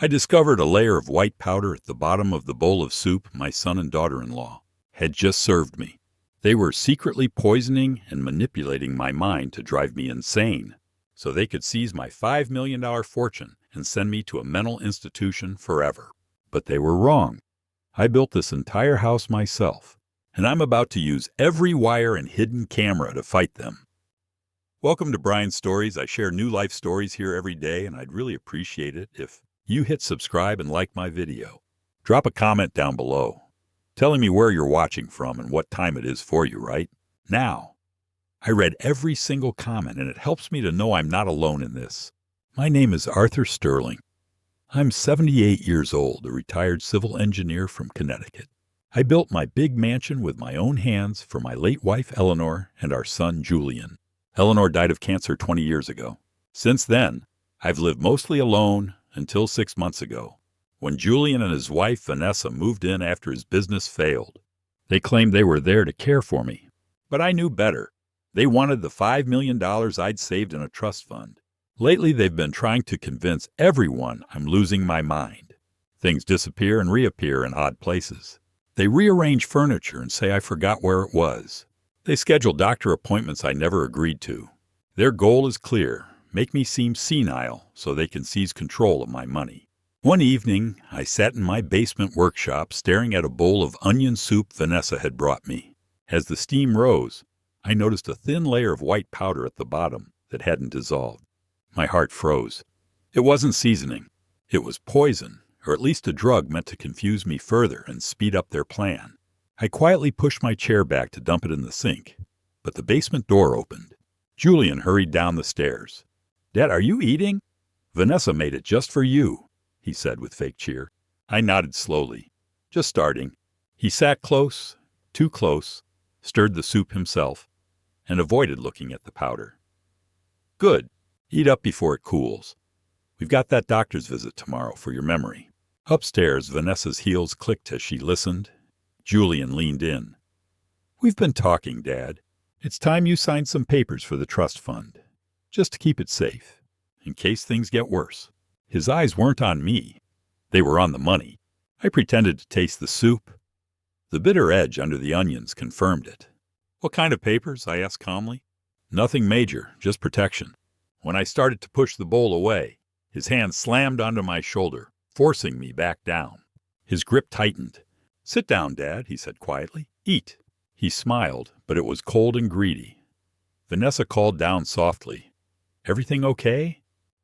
I discovered a layer of white powder at the bottom of the bowl of soup my son and daughter-in-law had just served me. They were secretly poisoning and manipulating my mind to drive me insane, so they could seize my $5 million fortune and send me to a mental institution forever. But they were wrong. I built this entire house myself, and I'm about to use every wire and hidden camera to fight them. Welcome to Brian's Stories. I share new life stories here every day, and I'd really appreciate it if you hit subscribe and like my video. Drop a comment down below, telling me where you're watching from and what time it is for you right now. I read every single comment, and it helps me to know I'm not alone in this. My name is Arthur Sterling. I'm 78 years old, a retired civil engineer from Connecticut. I built my big mansion with my own hands for my late wife Eleanor and our son Julian. Eleanor died of cancer 20 years ago. Since then, I've lived mostly alone until 6 months ago, when Julian and his wife Vanessa moved in after his business failed. They claimed they were there to care for me, but I knew better. They wanted the $5 million I'd saved in a trust fund. Lately, they've been trying to convince everyone I'm losing my mind. Things disappear and reappear in odd places. They rearrange furniture and say I forgot where it was. They schedule doctor appointments I never agreed to. Their goal is clear: make me seem senile so they can seize control of my money. One evening, I sat in my basement workshop staring at a bowl of onion soup Vanessa had brought me. As the steam rose, I noticed a thin layer of white powder at the bottom that hadn't dissolved. My heart froze. It wasn't seasoning. It was poison, or at least a drug meant to confuse me further and speed up their plan. I quietly pushed my chair back to dump it in the sink, but the basement door opened. Julian hurried down the stairs. "Dad, are you eating?" "Vanessa made it just for you," he said with fake cheer. I nodded slowly. "Just starting." He sat close, too close, stirred the soup himself, and avoided looking at the powder. "Good. Eat up before it cools. We've got that doctor's visit tomorrow for your memory." Upstairs, Vanessa's heels clicked as she listened. Julian leaned in. "We've been talking, Dad. It's time you signed some papers for the trust fund, just to keep it safe, in case things get worse." His eyes weren't on me. They were on the money. I pretended to taste the soup. The bitter edge under the onions confirmed it. "What kind of papers?" I asked calmly. "Nothing major, just protection." When I started to push the bowl away, his hand slammed onto my shoulder, forcing me back down. His grip tightened. "Sit down, Dad," he said quietly. "Eat." He smiled, but it was cold and greedy. Vanessa called down softly. "Everything okay?"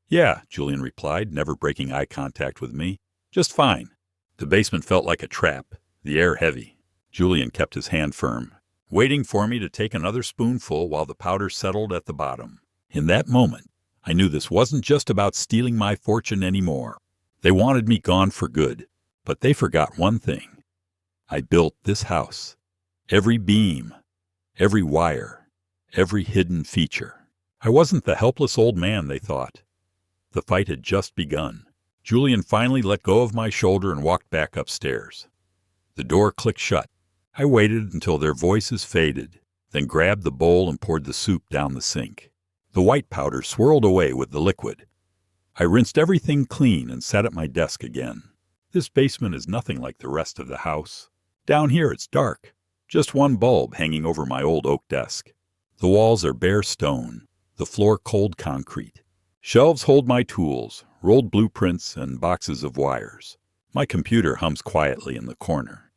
"Yeah," Julian replied, never breaking eye contact with me. "Just fine." The basement felt like a trap, the air heavy. Julian kept his hand firm, waiting for me to take another spoonful while the powder settled at the bottom. In that moment, I knew this wasn't just about stealing my fortune anymore. They wanted me gone for good, but they forgot one thing. I built this house. Every beam, every wire, every hidden feature. I wasn't the helpless old man they thought. The fight had just begun. Julian finally let go of my shoulder and walked back upstairs. The door clicked shut. I waited until their voices faded, then grabbed the bowl and poured the soup down the sink. The white powder swirled away with the liquid. I rinsed everything clean and sat at my desk again. This basement is nothing like the rest of the house. Down here it's dark, just one bulb hanging over my old oak desk. The walls are bare stone, the floor cold concrete. Shelves hold my tools, rolled blueprints, and boxes of wires. My computer hums quietly in the corner.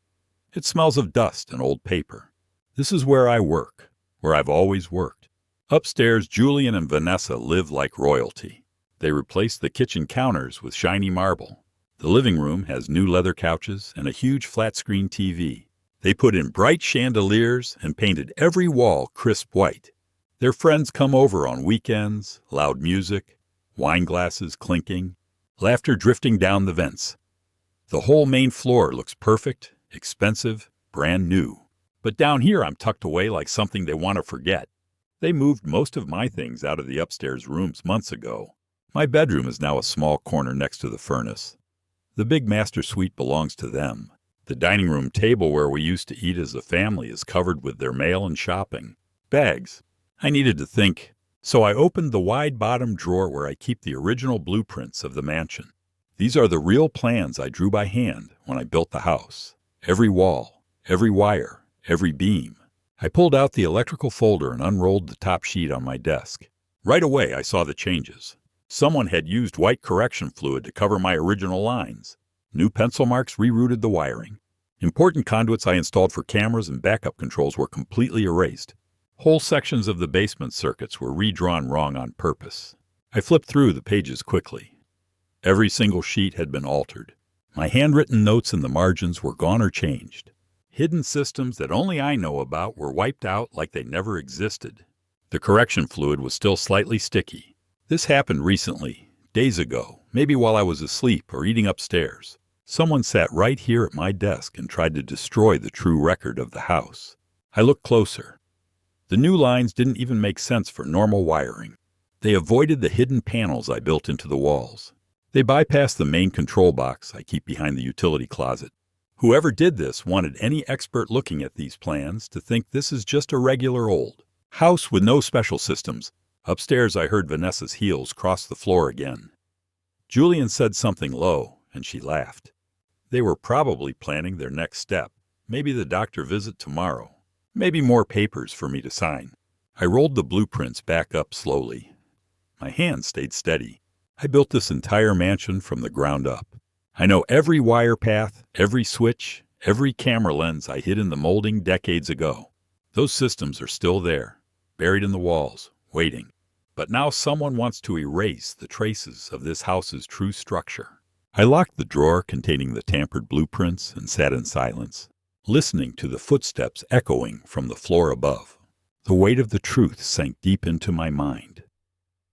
It smells of dust and old paper. This is where I work, where I've always worked. Upstairs, Julian and Vanessa live like royalty. They replaced the kitchen counters with shiny marble. The living room has new leather couches and a huge flat-screen TV. They put in bright chandeliers and painted every wall crisp white. Their friends come over on weekends, loud music, wine glasses clinking, laughter drifting down the vents. The whole main floor looks perfect, expensive, brand new. But down here I'm tucked away like something they want to forget. They moved most of my things out of the upstairs rooms months ago. My bedroom is now a small corner next to the furnace. The big master suite belongs to them. The dining room table where we used to eat as a family is covered with their mail and shopping bags. I needed to think, so I opened the wide bottom drawer where I keep the original blueprints of the mansion. These are the real plans I drew by hand when I built the house. Every wall, every wire, every beam. I pulled out the electrical folder and unrolled the top sheet on my desk. Right away, I saw the changes. Someone had used white correction fluid to cover my original lines. New pencil marks rerouted the wiring. Important conduits I installed for cameras and backup controls were completely erased. Whole sections of the basement circuits were redrawn wrong on purpose. I flipped through the pages quickly. Every single sheet had been altered. My handwritten notes in the margins were gone or changed. Hidden systems that only I know about were wiped out like they never existed. The correction fluid was still slightly sticky. This happened recently, days ago, maybe while I was asleep or eating upstairs. Someone sat right here at my desk and tried to destroy the true record of the house. I looked closer. The new lines didn't even make sense for normal wiring. They avoided the hidden panels I built into the walls. They bypassed the main control box I keep behind the utility closet. Whoever did this wanted any expert looking at these plans to think this is just a regular old house with no special systems. Upstairs, I heard Vanessa's heels cross the floor again. Julian said something low, and she laughed. They were probably planning their next step. Maybe the doctor visit tomorrow. Maybe more papers for me to sign. I rolled the blueprints back up slowly. My hand stayed steady. I built this entire mansion from the ground up. I know every wire path, every switch, every camera lens I hid in the molding decades ago. Those systems are still there, buried in the walls, waiting. But now someone wants to erase the traces of this house's true structure. I locked the drawer containing the tampered blueprints and sat in silence, listening to the footsteps echoing from the floor above. The weight of the truth sank deep into my mind.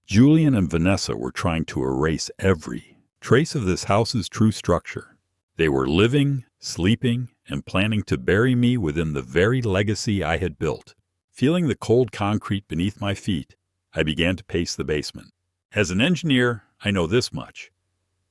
Julian and Vanessa were trying to erase every trace of this house's true structure. They were living, sleeping, and planning to bury me within the very legacy I had built. Feeling the cold concrete beneath my feet, I began to pace the basement. As an engineer, I know this much.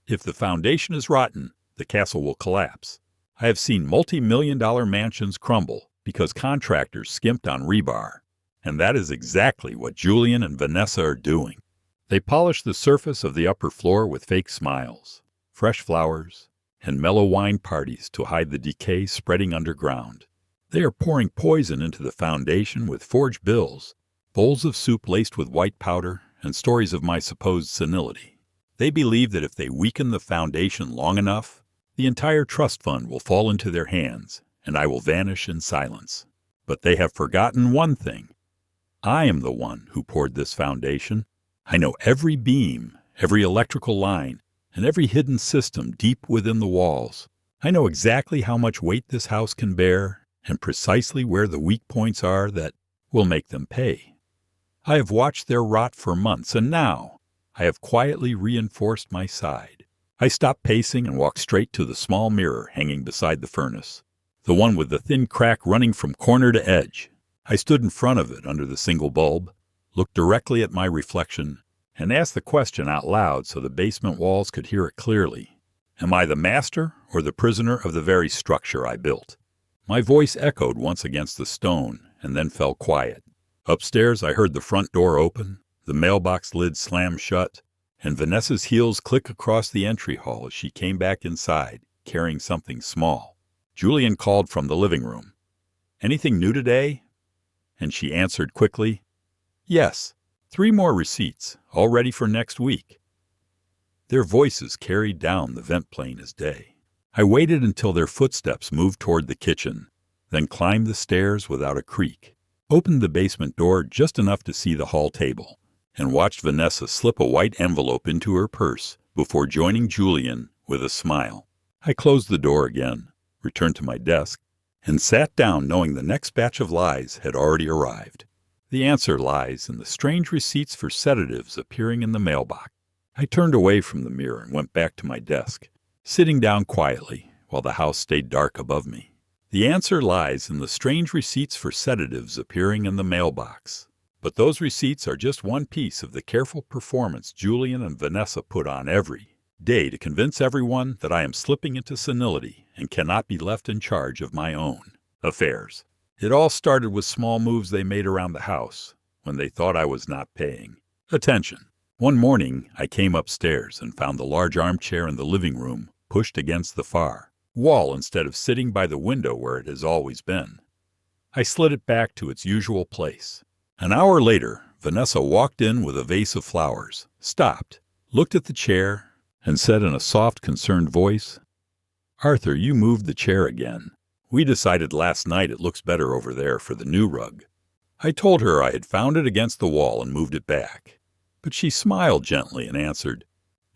If the foundation is rotten, the castle will collapse. I have seen multi-million-dollar mansions crumble because contractors skimped on rebar. And that is exactly what Julian and Vanessa are doing. They polish the surface of the upper floor with fake smiles, fresh flowers, and mellow wine parties to hide the decay spreading underground. They are pouring poison into the foundation with forged bills, bowls of soup laced with white powder, and stories of my supposed senility. They believe that if they weaken the foundation long enough, the entire trust fund will fall into their hands, and I will vanish in silence. But they have forgotten one thing. I am the one who poured this foundation. I know every beam, every electrical line, and every hidden system deep within the walls. I know exactly how much weight this house can bear, and precisely where the weak points are that will make them pay. I have watched their rot for months, and now I have quietly reinforced my side. I stopped pacing and walked straight to the small mirror hanging beside the furnace, the one with the thin crack running from corner to edge. I stood in front of it under the single bulb, looked directly at my reflection, and asked the question out loud so the basement walls could hear it clearly. Am I the master or the prisoner of the very structure I built? My voice echoed once against the stone and then fell quiet. Upstairs, I heard the front door open, the mailbox lid slam shut, and Vanessa's heels click across the entry hall as she came back inside, carrying something small. Julian called from the living room. Anything new today? And she answered quickly, Yes, 3 more receipts, all ready for next week. Their voices carried down the vent plane as day. I waited until their footsteps moved toward the kitchen, then climbed the stairs without a creak, opened the basement door just enough to see the hall table, and watched Vanessa slip a white envelope into her purse before joining Julian with a smile. I closed the door again, returned to my desk, and sat down knowing the next batch of lies had already arrived. The answer lies in the strange receipts for sedatives appearing in the mailbox. I turned away from the mirror and went back to my desk, sitting down quietly while the house stayed dark above me. The answer lies in the strange receipts for sedatives appearing in the mailbox. But those receipts are just one piece of the careful performance Julian and Vanessa put on every day to convince everyone that I am slipping into senility and cannot be left in charge of my own affairs. It all started with small moves they made around the house when they thought I was not paying attention. One morning, I came upstairs and found the large armchair in the living room pushed against the far wall instead of sitting by the window where it has always been. I slid it back to its usual place. An hour later, Vanessa walked in with a vase of flowers, stopped, looked at the chair, and said in a soft, concerned voice, "Arthur, you moved the chair again. We decided last night it looks better over there for the new rug." I told her I had found it against the wall and moved it back. But she smiled gently and answered,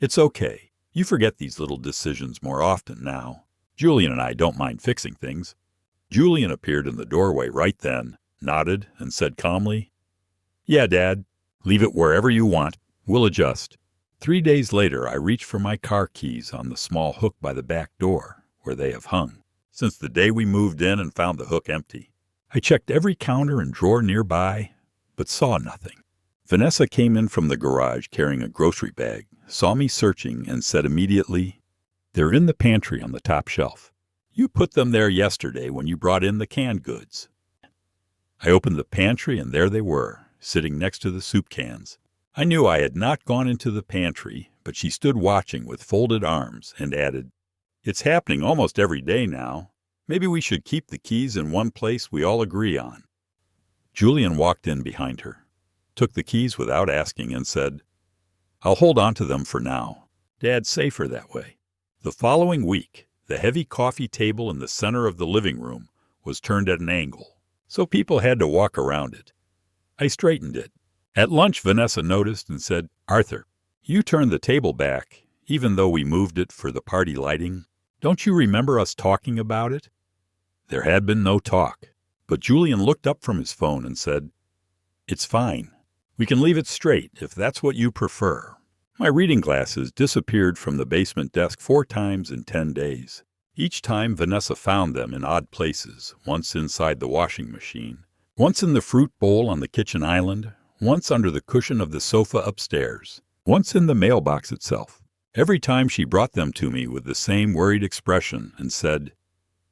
"It's okay. You forget these little decisions more often now. Julian and I don't mind fixing things." Julian appeared in the doorway right then, nodded, and said calmly, "Yeah, Dad. Leave it wherever you want. We'll adjust." 3 days later, I reached for my car keys on the small hook by the back door, where they have hung since the day we moved in and found the hook empty. I checked every counter and drawer nearby, but saw nothing. Vanessa came in from the garage carrying a grocery bag, saw me searching, and said immediately, "They're in the pantry on the top shelf. You put them there yesterday when you brought in the canned goods." I opened the pantry, and there they were, sitting next to the soup cans. I knew I had not gone into the pantry, but she stood watching with folded arms and added, "It's happening almost every day now. Maybe we should keep the keys in one place we all agree on." Julian walked in behind her, took the keys without asking, and said, "I'll hold on to them for now. Dad's safer that way." The following week, the heavy coffee table in the center of the living room was turned at an angle, so people had to walk around it. I straightened it. At lunch, Vanessa noticed and said, "Arthur, you turned the table back, even though we moved it for the party lighting. Don't you remember us talking about it?" There had been no talk, but Julian looked up from his phone and said, "It's fine. We can leave it straight if that's what you prefer." My reading glasses disappeared from the basement desk 4 times in 10 days. Each time Vanessa found them in odd places, once inside the washing machine, once in the fruit bowl on the kitchen island, once under the cushion of the sofa upstairs, once in the mailbox itself. Every time she brought them to me with the same worried expression and said,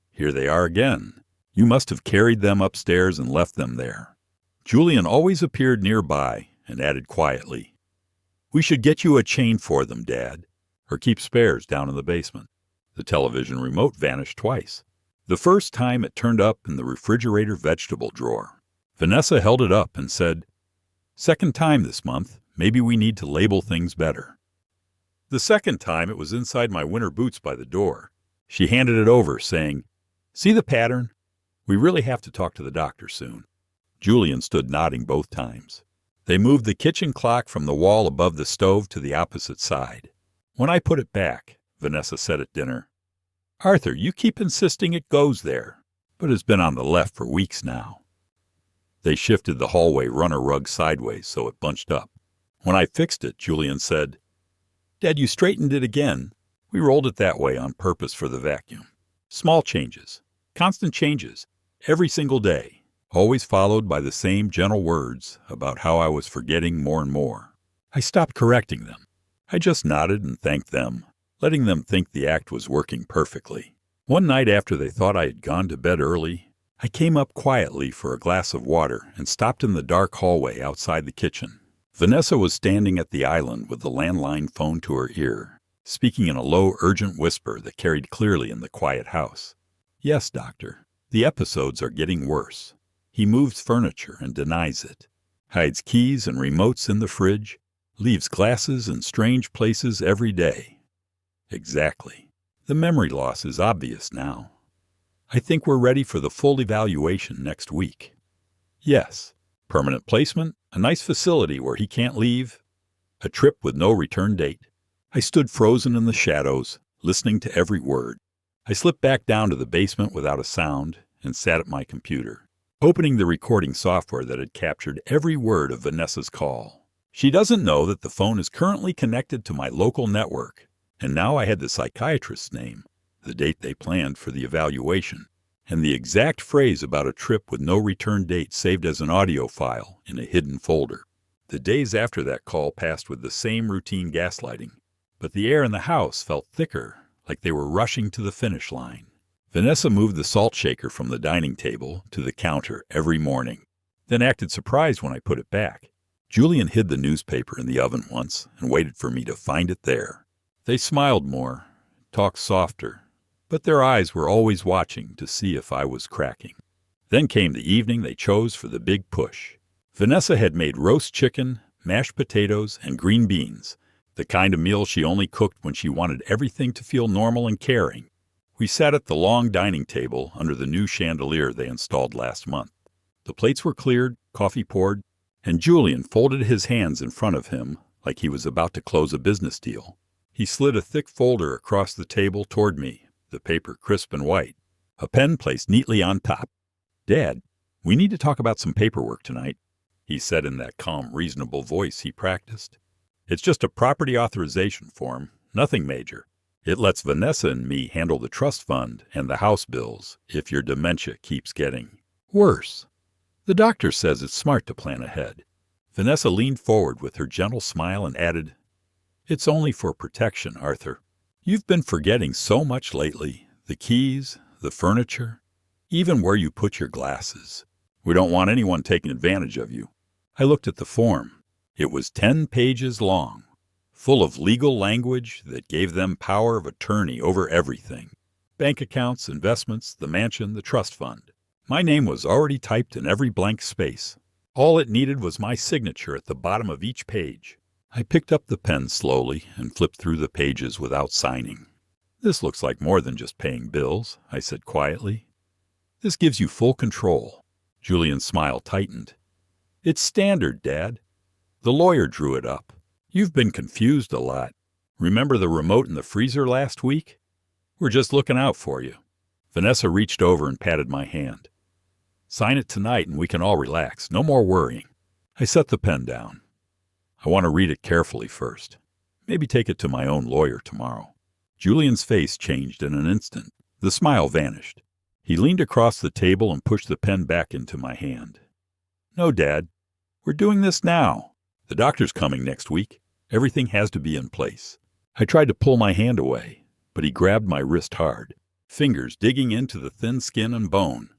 "Here they are again. You must have carried them upstairs and left them there." Julian always appeared nearby and added quietly, "We should get you a chain for them, Dad, or keep spares down in the basement." The television remote vanished twice. The first time it turned up in the refrigerator vegetable drawer. Vanessa held it up and said, "Second time this month. Maybe we need to label things better." The second time it was inside my winter boots by the door. She handed it over, saying, "See the pattern? We really have to talk to the doctor soon." Julian stood nodding both times. They moved the kitchen clock from the wall above the stove to the opposite side. When I put it back, Vanessa said at dinner, "Arthur, you keep insisting it goes there, but it's been on the left for weeks now." They shifted the hallway runner rug sideways so it bunched up. When I fixed it, Julian said, "Dad, you straightened it again. We rolled it that way on purpose for the vacuum. Small changes, constant changes, every single day, always followed by the same gentle words about how I was forgetting more and more." I stopped correcting them. I just nodded and thanked them, letting them think the act was working perfectly. One night after they thought I had gone to bed early, I came up quietly for a glass of water and stopped in the dark hallway outside the kitchen. Vanessa was standing at the island with the landline phone to her ear, speaking in a low, urgent whisper that carried clearly in the quiet house. "Yes, doctor, the episodes are getting worse. He moves furniture and denies it, hides keys and remotes in the fridge, leaves glasses in strange places every day." Exactly. The memory loss is obvious now. "I think we're ready for the full evaluation next week." "Yes. Permanent placement, a nice facility where he can't leave, a trip with no return date." I stood frozen in the shadows, listening to every word. I slipped back down to the basement without a sound and sat at my computer, opening the recording software that had captured every word of Vanessa's call. She doesn't know that the phone is currently connected to my local network, and now I had the psychiatrist's name, the date they planned for the evaluation, and the exact phrase about a trip with no return date saved as an audio file in a hidden folder. The days after that call passed with the same routine gaslighting, but the air in the house felt thicker, like they were rushing to the finish line. Vanessa moved the salt shaker from the dining table to the counter every morning, then acted surprised when I put it back. Julian hid the newspaper in the oven once and waited for me to find it there. They smiled more, talked softer, but their eyes were always watching to see if I was cracking. Then came the evening they chose for the big push. Vanessa had made roast chicken, mashed potatoes, and green beans, the kind of meal she only cooked when she wanted everything to feel normal and caring. We sat at the long dining table under the new chandelier they installed last month. The plates were cleared, coffee poured, and Julian folded his hands in front of him like he was about to close a business deal. He slid a thick folder across the table toward me, the paper crisp and white, a pen placed neatly on top. "Dad, we need to talk about some paperwork tonight," he said in that calm, reasonable voice he practiced. "It's just a property authorization form, nothing major. It lets Vanessa and me handle the trust fund and the house bills if your dementia keeps getting worse. The doctor says it's smart to plan ahead." Vanessa leaned forward with her gentle smile and added, "It's only for protection, Arthur. You've been forgetting so much lately, the keys, the furniture, even where you put your glasses. We don't want anyone taking advantage of you." I looked at the form. It was 10 pages long, full of legal language that gave them power of attorney over everything. Bank accounts, investments, the mansion, the trust fund. My name was already typed in every blank space. All it needed was my signature at the bottom of each page. I picked up the pen slowly and flipped through the pages without signing. "This looks like more than just paying bills," I said quietly. "This gives you full control." Julian's smile tightened. "It's standard, Dad. The lawyer drew it up. You've been confused a lot. Remember the remote in the freezer last week? We're just looking out for you." Vanessa reached over and patted my hand. "Sign it tonight and we can all relax. No more worrying." I set the pen down. "I want to read it carefully first. Maybe take it to my own lawyer tomorrow." Julian's face changed in an instant. The smile vanished. He leaned across the table and pushed the pen back into my hand. "No, Dad. We're doing this now. The doctor's coming next week. Everything has to be in place." I tried to pull my hand away, but he grabbed my wrist hard, fingers digging into the thin skin and bone.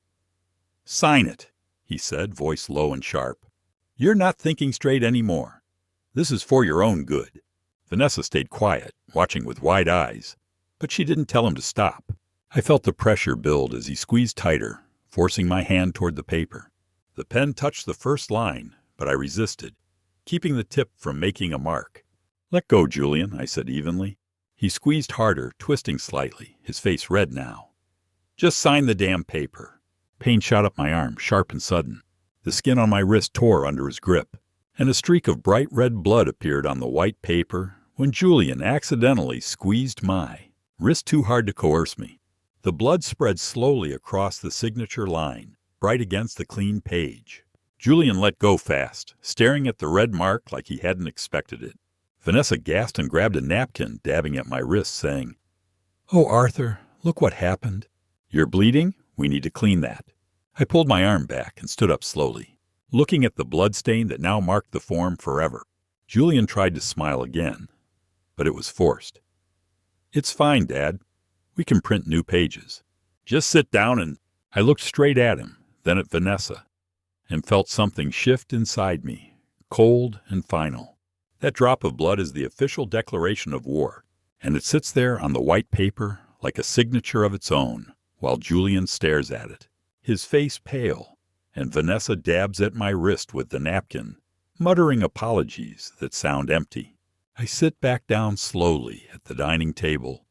"Sign it," he said, voice low and sharp. "You're not thinking straight anymore. This is for your own good." Vanessa stayed quiet, watching with wide eyes, but she didn't tell him to stop. I felt the pressure build as he squeezed tighter, forcing my hand toward the paper. The pen touched the first line, but I resisted, keeping the tip from making a mark. "Let go, Julian," I said evenly. He squeezed harder, twisting slightly, his face red now. "Just sign the damn paper." Pain shot up my arm, sharp and sudden. The skin on my wrist tore under his grip, and a streak of bright red blood appeared on the white paper when Julian accidentally squeezed my wrist too hard to coerce me. The blood spread slowly across the signature line, bright against the clean page. Julian let go fast, staring at the red mark like he hadn't expected it. Vanessa gasped and grabbed a napkin, dabbing at my wrist, saying, "Oh, Arthur, look what happened." "You're bleeding? We need to clean that." I pulled my arm back and stood up slowly, looking at the blood stain that now marked the form forever. Julian tried to smile again, but it was forced. "It's fine, Dad. We can print new pages. Just sit down and—" I looked straight at him, then at Vanessa, and felt something shift inside me, cold and final. That drop of blood is the official declaration of war, and it sits there on the white paper like a signature of its own, while Julian stares at it, his face pale, and Vanessa dabs at my wrist with the napkin, muttering apologies that sound empty. I sit back down slowly at the dining table,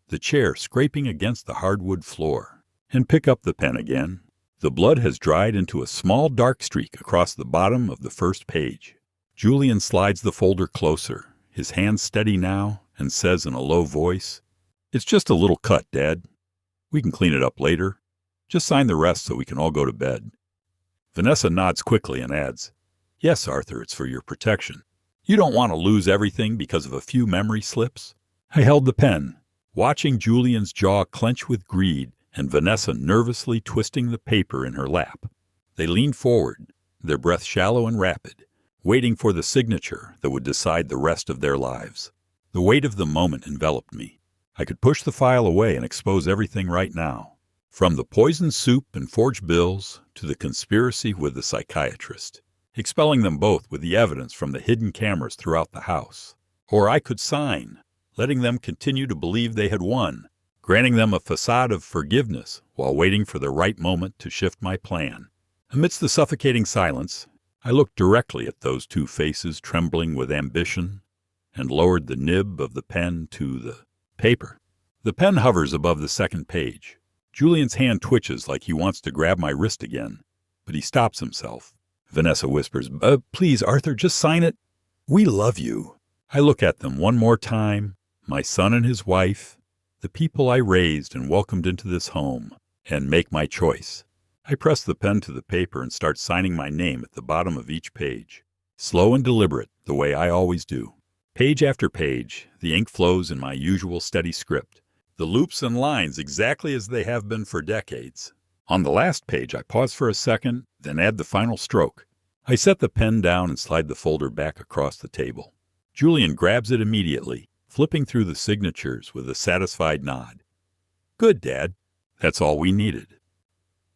the chair scraping against the hardwood floor, and pick up the pen again. The blood has dried into a small dark streak across the bottom of the first page. Julian slides the folder closer, his hand steady now, and says in a low voice, "It's just a little cut, Dad. We can clean it up later. Just sign the rest so we can all go to bed." Vanessa nods quickly and adds, "Yes, Arthur, it's for your protection. You don't want to lose everything because of a few memory slips." I held the pen, watching Julian's jaw clench with greed and Vanessa nervously twisting the paper in her lap. They leaned forward, their breath shallow and rapid, waiting for the signature that would decide the rest of their lives. The weight of the moment enveloped me. I could push the file away and expose everything right now, from the poisoned soup and forged bills to the conspiracy with the psychiatrist. expelling them both with the evidence from the hidden cameras throughout the house. Or I could sign, letting them continue to believe they had won, granting them a facade of forgiveness while waiting for the right moment to shift my plan. Amidst the suffocating silence, I looked directly at those two faces trembling with ambition and lowered the nib of the pen to the paper. The pen hovers above the second page. Julian's hand twitches like he wants to grab my wrist again, but he stops himself. Vanessa whispers, "Please, Arthur, just sign it. We love you." I look at them one more time, my son and his wife, the people I raised and welcomed into this home, and make my choice. I press the pen to the paper and start signing my name at the bottom of each page, slow and deliberate, the way I always do. Page after page, the ink flows in my usual steady script, the loops and lines exactly as they have been for decades. On the last page, I pause for a second, then add the final stroke. I set the pen down and slide the folder back across the table. Julian grabs it immediately, flipping through the signatures with a satisfied nod. "Good, Dad. That's all we needed."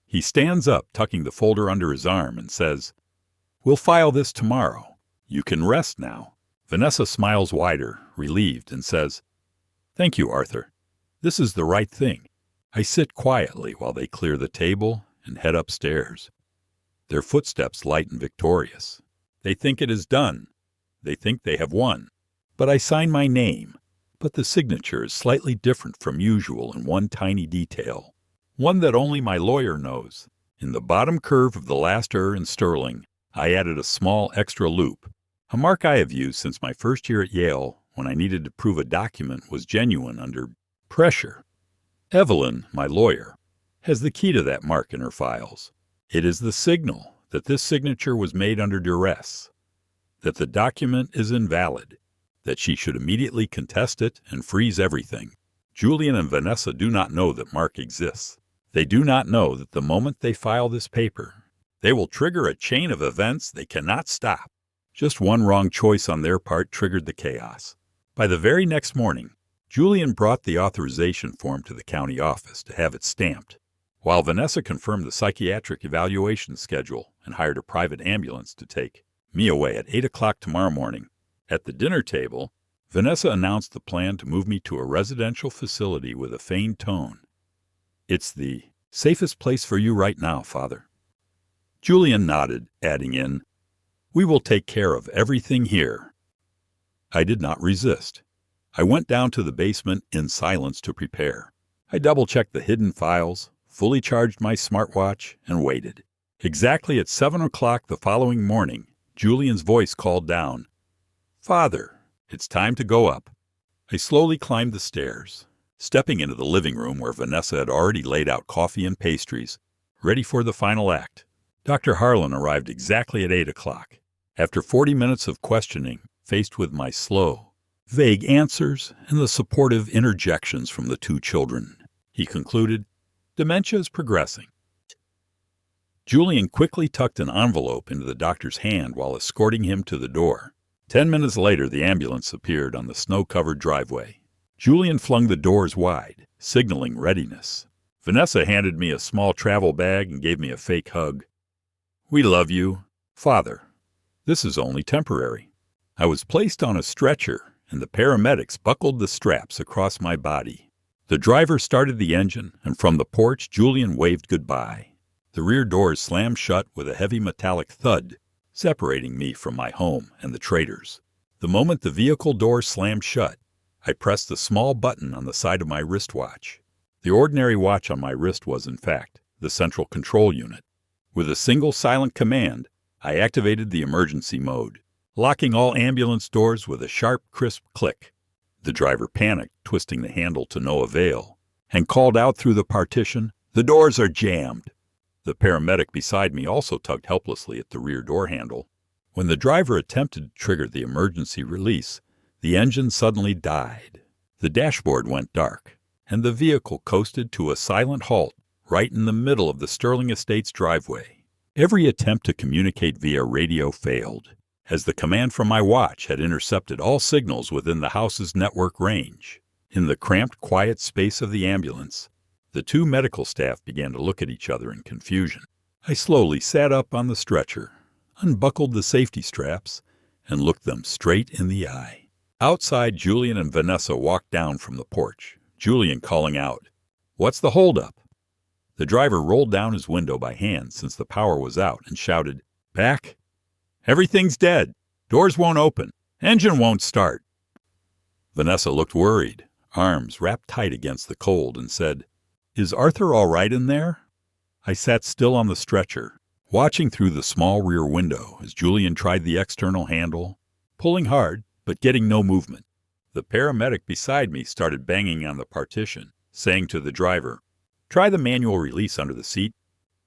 He stands up, tucking the folder under his arm, and says, "We'll file this tomorrow. You can rest now." Vanessa smiles wider, relieved, and says, "Thank you, Arthur. This is the right thing." I sit quietly while they clear the table and head upstairs. Their footsteps light and victorious. They think it is done. They think they have won. But I sign my name. But the signature is slightly different from usual in one tiny detail, one that only my lawyer knows. In the bottom curve of the last in sterling, I added a small extra loop, a mark I have used since my first year at Yale when I needed to prove a document was genuine under pressure. Evelyn, my lawyer, has the key to that mark in her files. It is the signal that this signature was made under duress, that the document is invalid, that she should immediately contest it and freeze everything. Julian and Vanessa do not know that Mark exists. They do not know that the moment they file this paper, they will trigger a chain of events they cannot stop. Just one wrong choice on their part triggered the chaos. By the very next morning, Julian brought the authorization form to the county office to have it stamped, while Vanessa confirmed the psychiatric evaluation schedule and hired a private ambulance to take me away at 8 o'clock tomorrow morning. At the dinner table, Vanessa announced the plan to move me to a residential facility with a feigned tone. "It's the safest place for you right now, Father." Julian nodded, adding in, "We will take care of everything here." I did not resist. I went down to the basement in silence to prepare. I double-checked the hidden files, fully charged my smartwatch, and waited. Exactly at 7 o'clock the following morning, Julian's voice called down, "Father, it's time to go up." I slowly climbed the stairs, stepping into the living room where Vanessa had already laid out coffee and pastries, ready for the final act. Dr. Harlan arrived exactly at 8 o'clock. After 40 minutes of questioning, faced with my slow, vague answers and the supportive interjections from the two children, he concluded, "Dementia is progressing." Julian quickly tucked an envelope into the doctor's hand while escorting him to the door. 10 minutes later, the ambulance appeared on the snow-covered driveway. Julian flung the doors wide, signaling readiness. Vanessa handed me a small travel bag and gave me a fake hug. "We love you, Father. This is only temporary." I was placed on a stretcher, and the paramedics buckled the straps across my body. The driver started the engine, and from the porch, Julian waved goodbye. The rear doors slammed shut with a heavy metallic thud, separating me from my home and the traitors. The moment the vehicle door slammed shut, I pressed the small button on the side of my wristwatch. The ordinary watch on my wrist was, in fact, the central control unit. With a single silent command, I activated the emergency mode, locking all ambulance doors with a sharp, crisp click. The driver panicked, twisting the handle to no avail, and called out through the partition, "The doors are jammed." The paramedic beside me also tugged helplessly at the rear door handle. When the driver attempted to trigger the emergency release, the engine suddenly died. The dashboard went dark, and the vehicle coasted to a silent halt right in the middle of the Sterling Estates driveway. Every attempt to communicate via radio failed, as the command from my watch had intercepted all signals within the house's network range. In the cramped, quiet space of the ambulance, the two medical staff began to look at each other in confusion. I slowly sat up on the stretcher, unbuckled the safety straps, and looked them straight in the eye. Outside, Julian and Vanessa walked down from the porch, Julian calling out, "What's the holdup?" The driver rolled down his window by hand since the power was out and shouted, "Back! Everything's dead. Doors won't open. Engine won't start." Vanessa looked worried, arms wrapped tight against the cold, and said, "Is Arthur all right in there?" I sat still on the stretcher, watching through the small rear window as Julian tried the external handle, pulling hard but getting no movement. The paramedic beside me started banging on the partition, saying to the driver, "Try the manual release under the seat."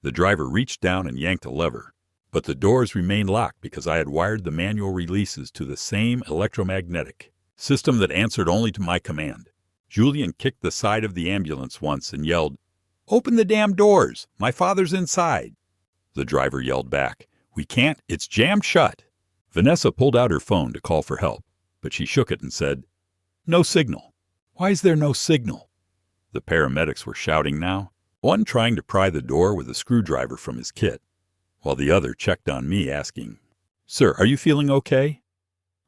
The driver reached down and yanked a lever, but the doors remained locked because I had wired the manual releases to the same electromagnetic system that answered only to my command. Julian kicked the side of the ambulance once and yelled, "Open the damn doors! My father's inside!" The driver yelled back, "We can't, it's jammed shut." Vanessa pulled out her phone to call for help, but she shook it and said, "No signal. Why is there no signal?" The paramedics were shouting now, one trying to pry the door with a screwdriver from his kit, while the other checked on me asking, "Sir, are you feeling okay?"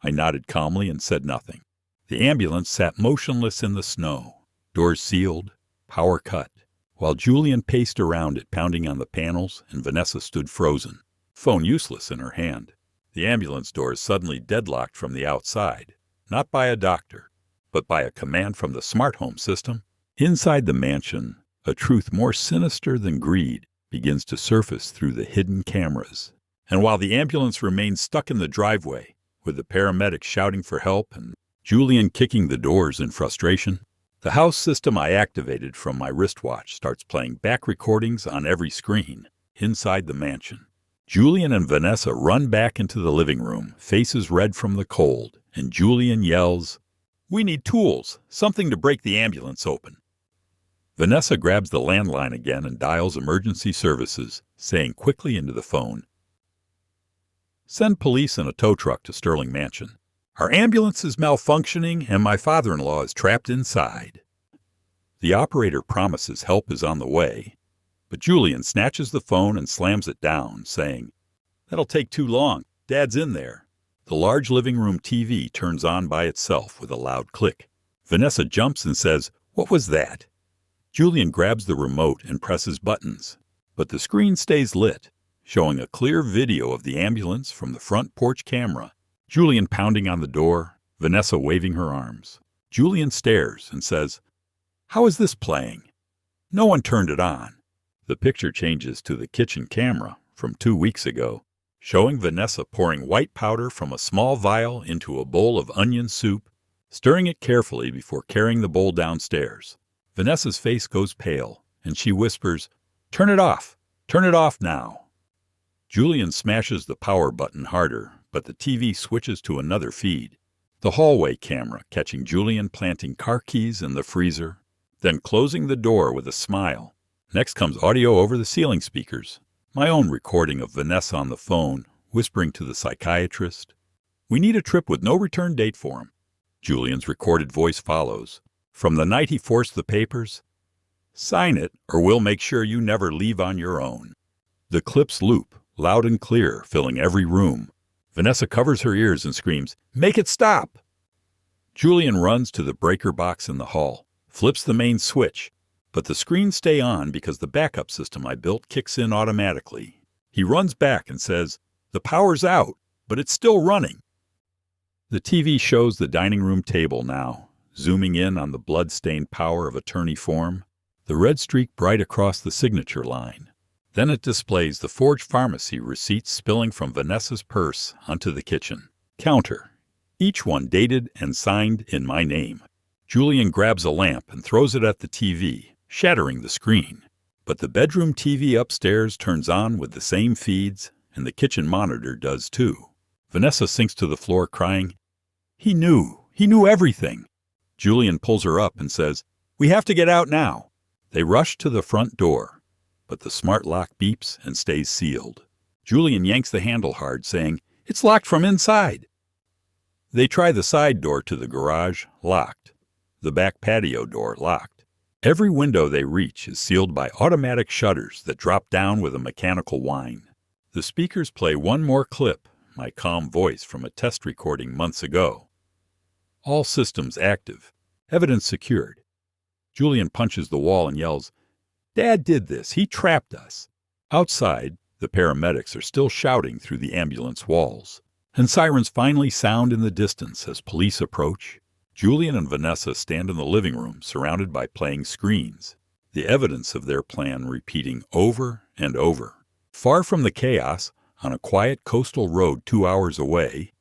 I nodded calmly and said nothing. The ambulance sat motionless in the snow, doors sealed, power cut, while Julian paced around it, pounding on the panels, and Vanessa stood frozen, phone useless in her hand. The ambulance doors suddenly deadlocked from the outside, not by a doctor, but by a command from the smart home system. Inside the mansion, a truth more sinister than greed begins to surface through the hidden cameras. And while the ambulance remains stuck in the driveway, with the paramedics shouting for help and Julian kicking the doors in frustration, the house system I activated from my wristwatch starts playing back recordings on every screen inside the mansion. Julian and Vanessa run back into the living room, faces red from the cold, and Julian yells, "We need tools, something to break the ambulance open." Vanessa grabs the landline again and dials emergency services, saying quickly into the phone, "Send police and a tow truck to Sterling Mansion. Our ambulance is malfunctioning and my father-in-law is trapped inside." The operator promises help is on the way, but Julian snatches the phone and slams it down, saying, "That'll take too long. Dad's in there." The large living room TV turns on by itself with a loud click. Vanessa jumps and says, "What was that?" Julian grabs the remote and presses buttons, but the screen stays lit, showing a clear video of the ambulance from the front porch camera. Julian pounding on the door, Vanessa waving her arms. Julian stares and says, "How is this playing?" No one turned it on. The picture changes to the kitchen camera from 2 weeks ago, showing Vanessa pouring white powder from a small vial into a bowl of onion soup, stirring it carefully before carrying the bowl downstairs. Vanessa's face goes pale, and she whispers, "Turn it off! Turn it off now!" Julian smashes the power button harder, but the TV switches to another feed. The hallway camera catching Julian planting car keys in the freezer, then closing the door with a smile. Next comes audio over the ceiling speakers. My own recording of Vanessa on the phone, whispering to the psychiatrist, "We need a trip with no return date for him." Julian's recorded voice follows. From the night he forced the papers, "Sign it, or we'll make sure you never leave on your own." The clips loop, loud and clear, filling every room. Vanessa covers her ears and screams, "Make it stop!" Julian runs to the breaker box in the hall, flips the main switch, but the screens stay on because the backup system I built kicks in automatically. He runs back and says, "The power's out, but it's still running." The TV shows the dining room table now, zooming in on the blood-stained power of attorney form, the red streak bright across the signature line. Then it displays the Forge Pharmacy receipts spilling from Vanessa's purse onto the kitchen counter, each one dated and signed in my name. Julian grabs a lamp and throws it at the TV, shattering the screen. But the bedroom TV upstairs turns on with the same feeds, and the kitchen monitor does too. Vanessa sinks to the floor crying, He knew everything." Julian pulls her up and says, "We have to get out now." They rush to the front door, but the smart lock beeps and stays sealed. Julian yanks the handle hard, saying, "It's locked from inside." They try the side door to the garage, locked. The back patio door, locked. Every window they reach is sealed by automatic shutters that drop down with a mechanical whine. The speakers play one more clip, my calm voice from a test recording months ago. All systems active. Evidence secured. Julian punches the wall and yells, "Dad did this. He trapped us." Outside, the paramedics are still shouting through the ambulance walls, and sirens finally sound in the distance as police approach. Julian and Vanessa stand in the living room surrounded by playing screens, the evidence of their plan repeating over and over. Far from the chaos, on a quiet coastal road 2 hours away,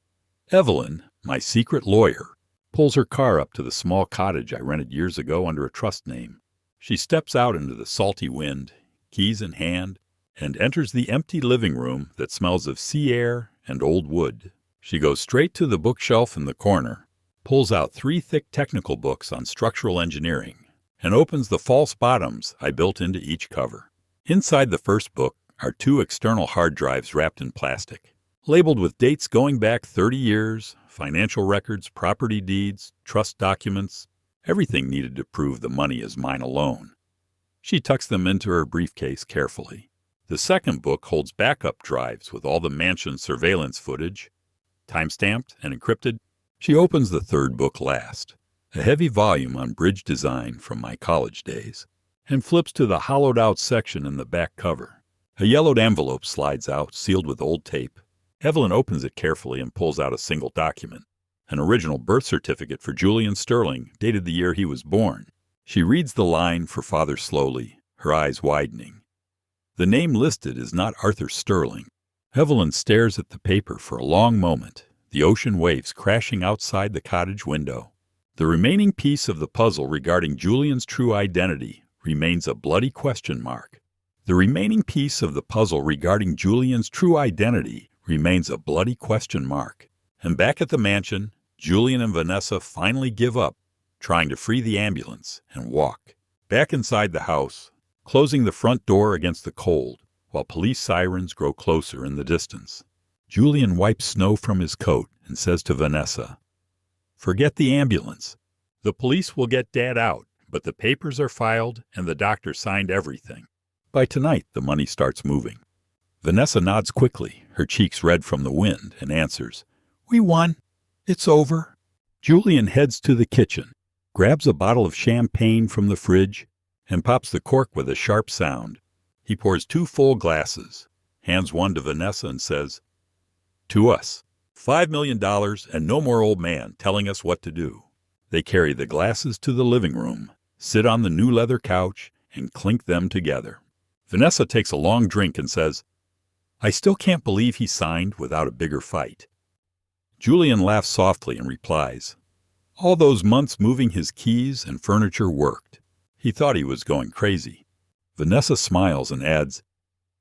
Evelyn, my secret lawyer, pulls her car up to the small cottage I rented years ago under a trust name. She steps out into the salty wind, keys in hand, and enters the empty living room that smells of sea air and old wood. She goes straight to the bookshelf in the corner, pulls out 3 thick technical books on structural engineering, and opens the false bottoms I built into each cover. Inside the first book are 2 external hard drives wrapped in plastic, labeled with dates going back 30 years, financial records, property deeds, trust documents, everything needed to prove the money is mine alone. She tucks them into her briefcase carefully. The second book holds backup drives with all the mansion surveillance footage, time-stamped and encrypted. She opens the third book last, a heavy volume on bridge design from my college days, and flips to the hollowed-out section in the back cover. A yellowed envelope slides out, sealed with old tape. Evelyn opens it carefully and pulls out a single document, an original birth certificate for Julian Sterling, dated the year he was born. She reads the line for father slowly, her eyes widening. The name listed is not Arthur Sterling. Evelyn stares at the paper for a long moment, the ocean waves crashing outside the cottage window. The remaining piece of the puzzle regarding Julian's true identity remains a bloody question mark. The remaining piece of the puzzle regarding Julian's true identity remains a bloody question mark. And back at the mansion, Julian and Vanessa finally give up, trying to free the ambulance and walk. Back inside the house, closing the front door against the cold, while police sirens grow closer in the distance. Julian wipes snow from his coat and says to Vanessa, "Forget the ambulance. The police will get Dad out, but the papers are filed and the doctor signed everything. By tonight, the money starts moving." Vanessa nods quickly, her cheeks red from the wind, and answers, "We won. It's over." Julian heads to the kitchen, grabs a bottle of champagne from the fridge, and pops the cork with a sharp sound. He pours 2 full glasses, hands one to Vanessa, and says, "To us. $5 million and no more old man telling us what to do." They carry the glasses to the living room, sit on the new leather couch, and clink them together. Vanessa takes a long drink and says, "I still can't believe he signed without a bigger fight." Julian laughs softly and replies, "All those months moving his keys and furniture worked. He thought he was going crazy." Vanessa smiles and adds,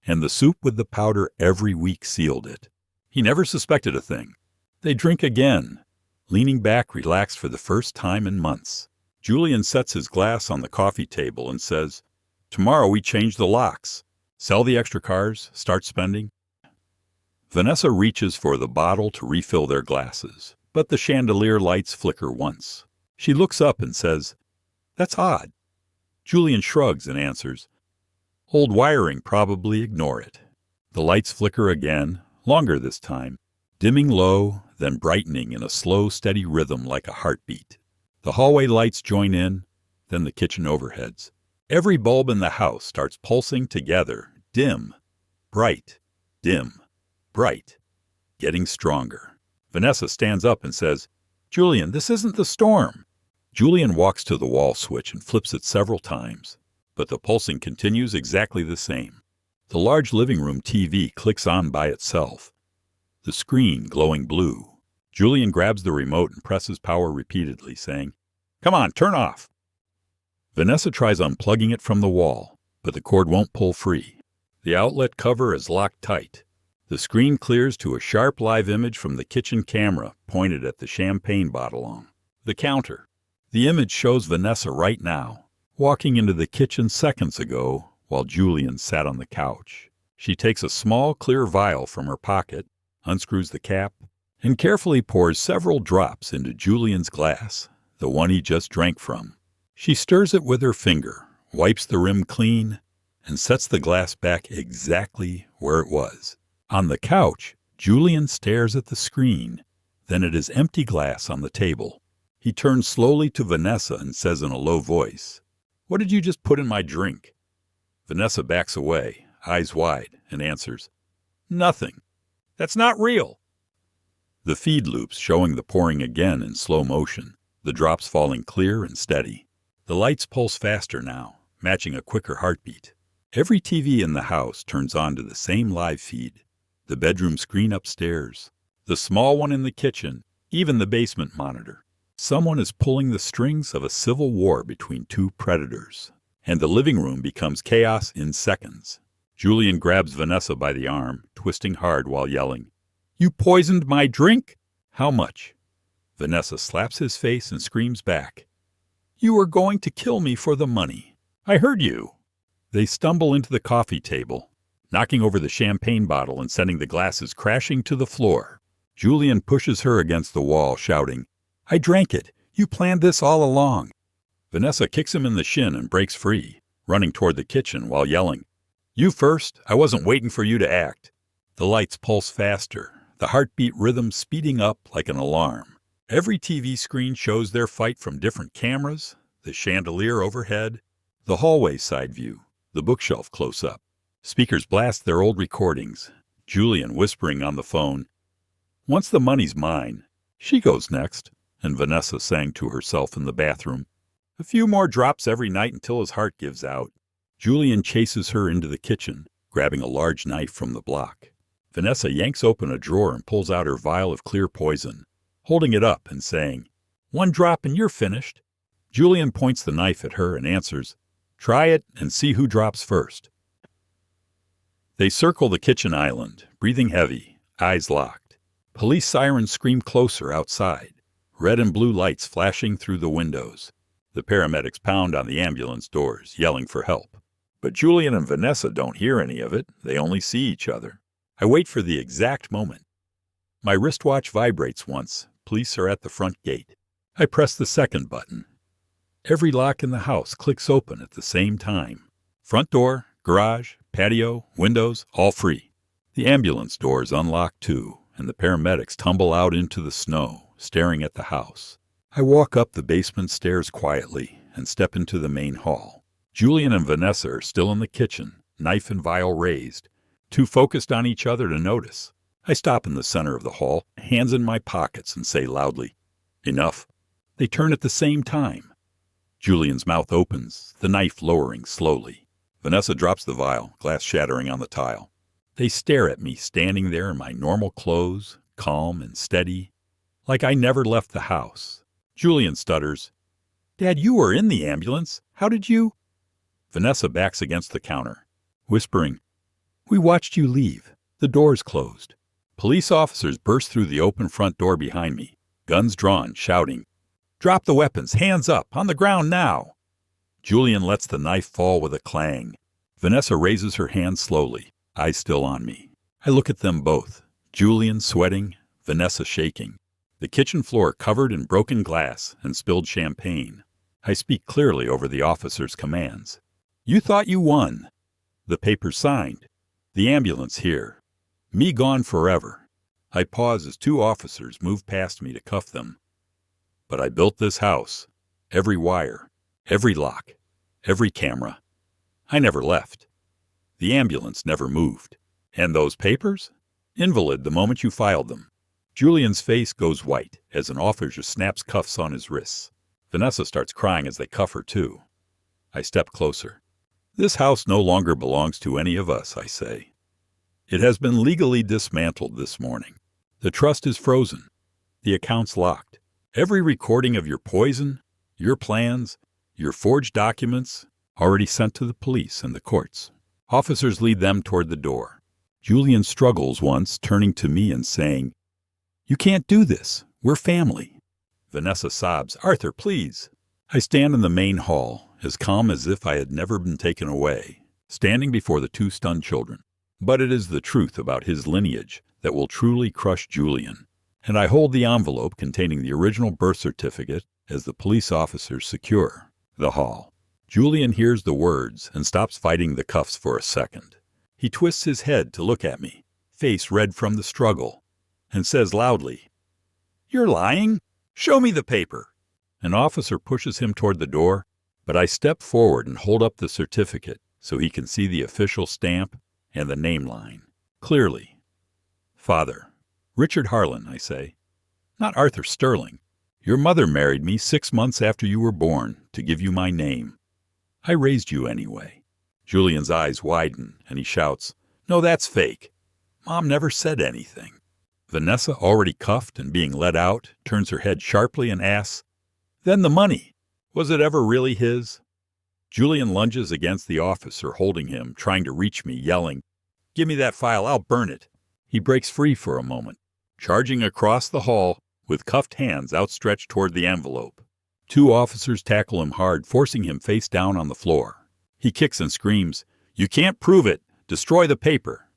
"And the soup with the powder every week sealed it. He never suspected a thing." They drink again, leaning back relaxed for the first time in months. Julian sets his glass on the coffee table and says, "Tomorrow we change the locks. Sell the extra cars, start spending." Vanessa reaches for the bottle to refill their glasses, but the chandelier lights flicker once. She looks up and says, "That's odd." Julian shrugs and answers, "Old wiring, probably, ignore it." The lights flicker again, longer this time, dimming low, then brightening in a slow, steady rhythm like a heartbeat. The hallway lights join in, then the kitchen overheads. Every bulb in the house starts pulsing together, dim, bright, dim, bright, getting stronger. Vanessa stands up and says, "Julian, this isn't the storm." Julian walks to the wall switch and flips it several times, but the pulsing continues exactly the same. The large living room TV clicks on by itself, the screen glowing blue. Julian grabs the remote and presses power repeatedly, saying, "Come on, turn off." Vanessa tries unplugging it from the wall, but the cord won't pull free. The outlet cover is locked tight. The screen clears to a sharp live image from the kitchen camera pointed at the champagne bottle on the counter. The image shows Vanessa right now, walking into the kitchen seconds ago while Julian sat on the couch. She takes a small clear vial from her pocket, unscrews the cap, and carefully pours several drops into Julian's glass, the one he just drank from. She stirs it with her finger, wipes the rim clean, and sets the glass back exactly where it was. On the couch, Julian stares at the screen, then at his empty glass on the table. He turns slowly to Vanessa and says in a low voice, "What did you just put in my drink?" Vanessa backs away, eyes wide, and answers, "Nothing. That's not real." The feed loops showing the pouring again in slow motion, the drops falling clear and steady. The lights pulse faster now, matching a quicker heartbeat. Every TV in the house turns on to the same live feed. The bedroom screen upstairs, the small one in the kitchen, even the basement monitor. Someone is pulling the strings of a civil war between two predators, and the living room becomes chaos in seconds. Julian grabs Vanessa by the arm, twisting hard while yelling, "You poisoned my drink? How much?" Vanessa slaps his face and screams back, "You were going to kill me for the money. I heard you." They stumble into the coffee table, knocking over the champagne bottle and sending the glasses crashing to the floor. Julian pushes her against the wall, shouting, "I drank it. You planned this all along." Vanessa kicks him in the shin and breaks free, running toward the kitchen while yelling, "You first. I wasn't waiting for you to act." The lights pulse faster, the heartbeat rhythm speeding up like an alarm. Every TV screen shows their fight from different cameras, the chandelier overhead, the hallway side view, the bookshelf close up. Speakers blast their old recordings, Julian whispering on the phone, "Once the money's mine, she goes next," and Vanessa sang to herself in the bathroom, "A few more drops every night until his heart gives out." Julian chases her into the kitchen, grabbing a large knife from the block. Vanessa yanks open a drawer and pulls out her vial of clear poison, holding it up and saying, "One drop and you're finished." Julian points the knife at her and answers, "Try it and see who drops first." They circle the kitchen island, breathing heavy, eyes locked. Police sirens scream closer outside, red and blue lights flashing through the windows. The paramedics pound on the ambulance doors, yelling for help. But Julian and Vanessa don't hear any of it. They only see each other. I wait for the exact moment. My wristwatch vibrates once. Police are at the front gate. I press the second button. Every lock in the house clicks open at the same time. Front door, garage, patio, windows, all free. The ambulance doors unlock too, and the paramedics tumble out into the snow, staring at the house. I walk up the basement stairs quietly and step into the main hall. Julian and Vanessa are still in the kitchen, knife and vial raised, too focused on each other to notice. I stop in the center of the hall, hands in my pockets, and say loudly, "Enough." They turn at the same time. Julian's mouth opens, the knife lowering slowly. Vanessa drops the vial, glass shattering on the tile. They stare at me standing there in my normal clothes, calm and steady, like I never left the house. Julian stutters, "Dad, you were in the ambulance. How did you—" Vanessa backs against the counter, whispering, "We watched you leave. The door's closed." Police officers burst through the open front door behind me, guns drawn, shouting, "Drop the weapons, hands up, on the ground now." Julian lets the knife fall with a clang. Vanessa raises her hand slowly, eyes still on me. I look at them both, Julian sweating, Vanessa shaking. The kitchen floor covered in broken glass and spilled champagne. I speak clearly over the officer's commands. "You thought you won. The paper signed. The ambulance here. Me gone forever." I pause as two officers move past me to cuff them. But I built this house. Every wire, every lock, every camera. I never left. The ambulance never moved. And those papers? Invalid the moment you filed them. Julian's face goes white as an officer snaps cuffs on his wrists. Vanessa starts crying as they cuff her too. I step closer. "This house no longer belongs to any of us," I say. "It has been legally dismantled this morning. The trust is frozen. The account's locked. Every recording of your poison, your plans, your forged documents, already sent to the police and the courts." Officers lead them toward the door. Julian struggles once, turning to me and saying, "You can't do this. We're family." Vanessa sobs, "Arthur, please." I stand in the main hall, as calm as if I had never been taken away, standing before the two stunned children. But it is the truth about his lineage that will truly crush Julian, and I hold the envelope containing the original birth certificate as the police officers secure the hall. Julian hears the words and stops fighting the cuffs for a second. He twists his head to look at me, face red from the struggle, and says loudly, "You're lying? Show me the paper." An officer pushes him toward the door, but I step forward and hold up the certificate so he can see the official stamp and the name line clearly. "Father, Richard Harlan," I say. "Not Arthur Sterling. Your mother married me 6 months after you were born to give you my name. I raised you anyway." Julian's eyes widen, and he shouts, "No, that's fake. Mom never said anything." Vanessa, already cuffed and being let out, turns her head sharply and asks, "Then the money, was it ever really his?" Julian lunges against the officer holding him, trying to reach me, yelling, "Give me that file, I'll burn it." He breaks free for a moment, charging across the hall with cuffed hands outstretched toward the envelope. 2 officers tackle him hard, forcing him face down on the floor. He kicks and screams, "You can't prove it! Destroy the paper!"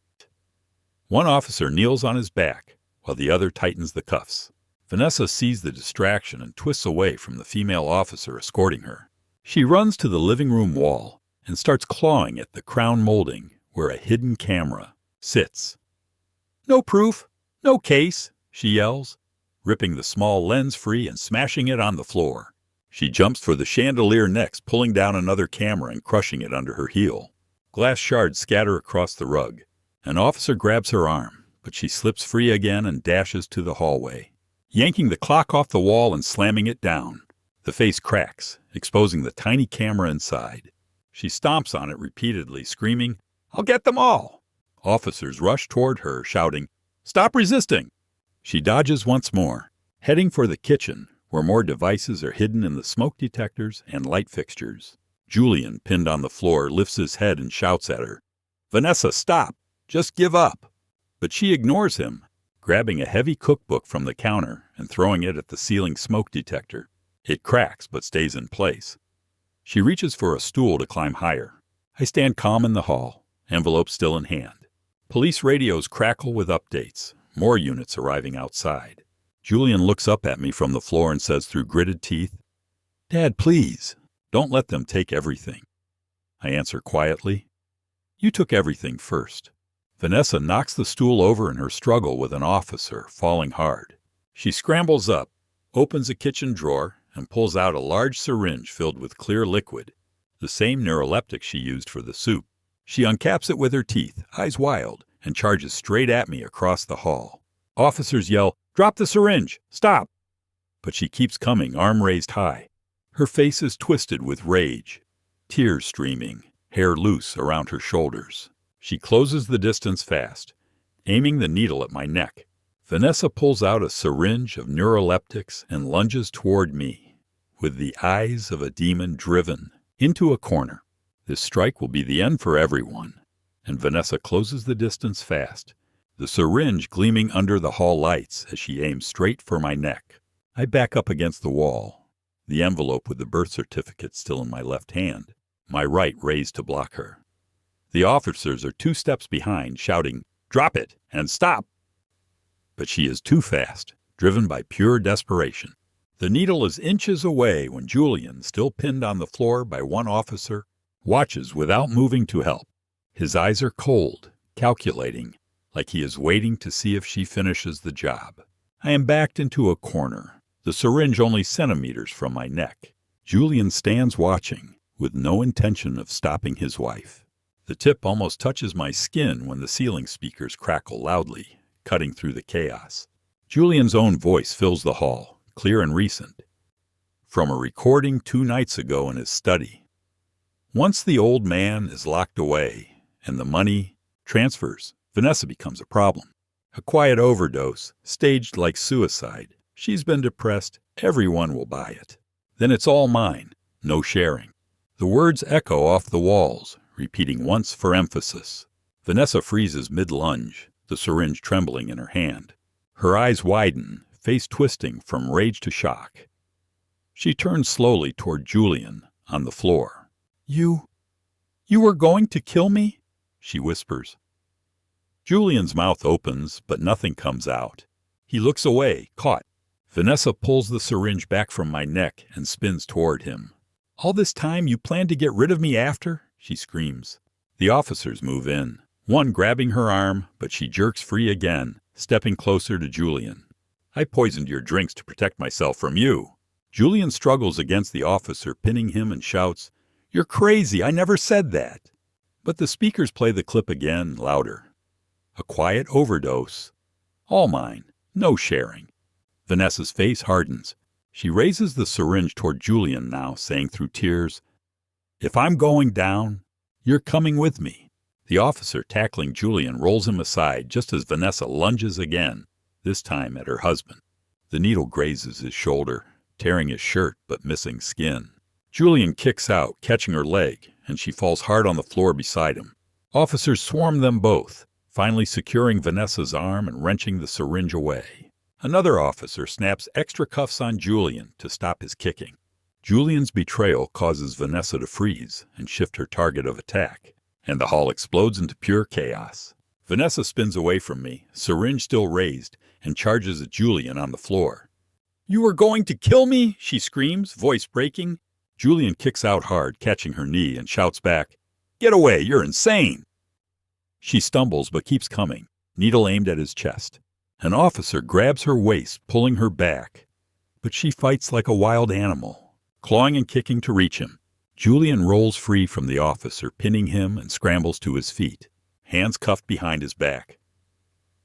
One officer kneels on his back, while the other tightens the cuffs. Vanessa sees the distraction and twists away from the female officer escorting her. She runs to the living room wall and starts clawing at the crown molding where a hidden camera sits. "No proof! No case!" she yells, ripping the small lens free and smashing it on the floor. She jumps for the chandelier next, pulling down another camera and crushing it under her heel. Glass shards scatter across the rug. An officer grabs her arm, but she slips free again and dashes to the hallway, yanking the clock off the wall and slamming it down. The face cracks, exposing the tiny camera inside. She stomps on it repeatedly, screaming, "I'll get them all!" Officers rush toward her, shouting, "Stop resisting!" She dodges once more, heading for the kitchen, where more devices are hidden in the smoke detectors and light fixtures. Julian, pinned on the floor, lifts his head and shouts at her, "Vanessa, stop! Just give up!" But she ignores him, grabbing a heavy cookbook from the counter and throwing it at the ceiling smoke detector. It cracks but stays in place. She reaches for a stool to climb higher. I stand calm in the hall, envelope still in hand. Police radios crackle with updates, more units arriving outside. Julian looks up at me from the floor and says through gritted teeth, "Dad, please, don't let them take everything." I answer quietly, "You took everything first." Vanessa knocks the stool over in her struggle with an officer, falling hard. She scrambles up, opens a kitchen drawer, and pulls out a large syringe filled with clear liquid, the same neuroleptic she used for the soup. She uncaps it with her teeth, eyes wild, and charges straight at me across the hall. Officers yell, "Drop the syringe! Stop!" But she keeps coming, arm raised high. Her face is twisted with rage, tears streaming, hair loose around her shoulders. She closes the distance fast, aiming the needle at my neck. Vanessa pulls out a syringe of neuroleptics and lunges toward me, with the eyes of a demon driven into a corner. This strike will be the end for everyone, and Vanessa closes the distance fast, the syringe gleaming under the hall lights as she aims straight for my neck. I back up against the wall, the envelope with the birth certificate still in my left hand, my right raised to block her. The officers are 2 steps behind, shouting, "Drop it and stop!" But she is too fast, driven by pure desperation. The needle is inches away when Julian, still pinned on the floor by one officer, watches without moving to help. His eyes are cold, calculating, like he is waiting to see if she finishes the job. I am backed into a corner, the syringe only centimeters from my neck. Julian stands watching, with no intention of stopping his wife. The tip almost touches my skin when the ceiling speakers crackle loudly, cutting through the chaos. Julian's own voice fills the hall, clear and recent, from a recording 2 nights ago in his study. Once the old man is locked away and the money transfers, Vanessa becomes a problem. A quiet overdose, staged like suicide. She's been depressed, everyone will buy it. Then it's all mine, no sharing. The words echo off the walls, repeating once for emphasis. Vanessa freezes mid-lunge, the syringe trembling in her hand. Her eyes widen, face twisting from rage to shock. She turns slowly toward Julian, on the floor. You were going to kill me?" she whispers. Julian's mouth opens, but nothing comes out. He looks away, caught. Vanessa pulls the syringe back from my neck and spins toward him. "All this time you planned to get rid of me after?" she screams. The officers move in, one grabbing her arm, but she jerks free again, stepping closer to Julian. I poisoned your drinks to protect myself from you. Julian struggles against the officer, pinning him, and shouts, "You're crazy, I never said that." But the speakers play the clip again, louder. A quiet overdose. All mine, no sharing. Vanessa's face hardens. She raises the syringe toward Julian now, saying through tears, "If I'm going down, you're coming with me." The officer tackling Julian rolls him aside just as Vanessa lunges again, this time at her husband. The needle grazes his shoulder, tearing his shirt but missing skin. Julian kicks out, catching her leg, and she falls hard on the floor beside him. Officers swarm them both, finally securing Vanessa's arm and wrenching the syringe away. Another officer snaps extra cuffs on Julian to stop his kicking. Julian's betrayal causes Vanessa to freeze and shift her target of attack, and the hall explodes into pure chaos. Vanessa spins away from me, syringe still raised, and charges at Julian on the floor. "You were going to kill me?" she screams, voice breaking. Julian kicks out hard, catching her knee, and shouts back, "Get away, you're insane!" She stumbles but keeps coming, needle aimed at his chest. An officer grabs her waist, pulling her back, but she fights like a wild animal, clawing and kicking to reach him. Julian rolls free from the officer, pinning him, and scrambles to his feet, hands cuffed behind his back.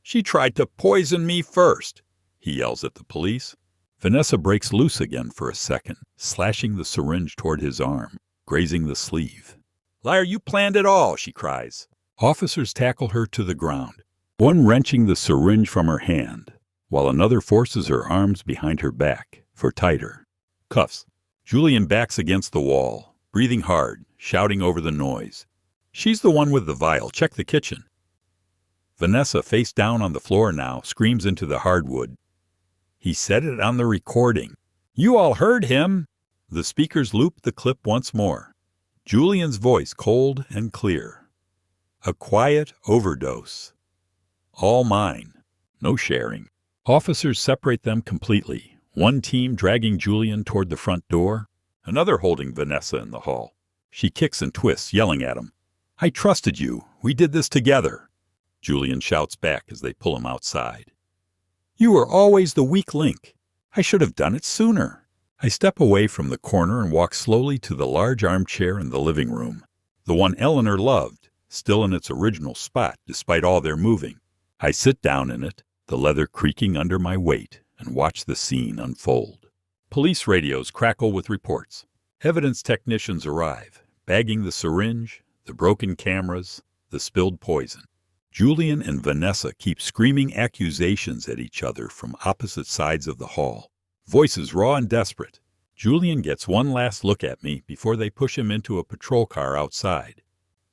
"She tried to poison me first," he yells at the police. Vanessa breaks loose again for a second, slashing the syringe toward his arm, grazing the sleeve. "Liar, you planned it all," she cries. Officers tackle her to the ground, one wrenching the syringe from her hand, while another forces her arms behind her back for tighter cuffs. Julian backs against the wall, breathing hard, shouting over the noise. "She's the one with the vial. Check the kitchen." Vanessa, face down on the floor now, screams into the hardwood. "He said it on the recording. You all heard him." The speakers loop the clip once more. Julian's voice cold and clear. A quiet overdose. All mine. No sharing. Officers separate them completely, one team dragging Julian toward the front door, another holding Vanessa in the hall. She kicks and twists, yelling at him. "I trusted you. We did this together." Julian shouts back as they pull him outside. "You were always the weak link. I should have done it sooner." I step away from the corner and walk slowly to the large armchair in the living room, the one Eleanor loved, still in its original spot despite all their moving. I sit down in it, the leather creaking under my weight, and watch the scene unfold. Police radios crackle with reports. Evidence technicians arrive, bagging the syringe, the broken cameras, the spilled poison. Julian and Vanessa keep screaming accusations at each other from opposite sides of the hall, voices raw and desperate. Julian gets one last look at me before they push him into a patrol car outside.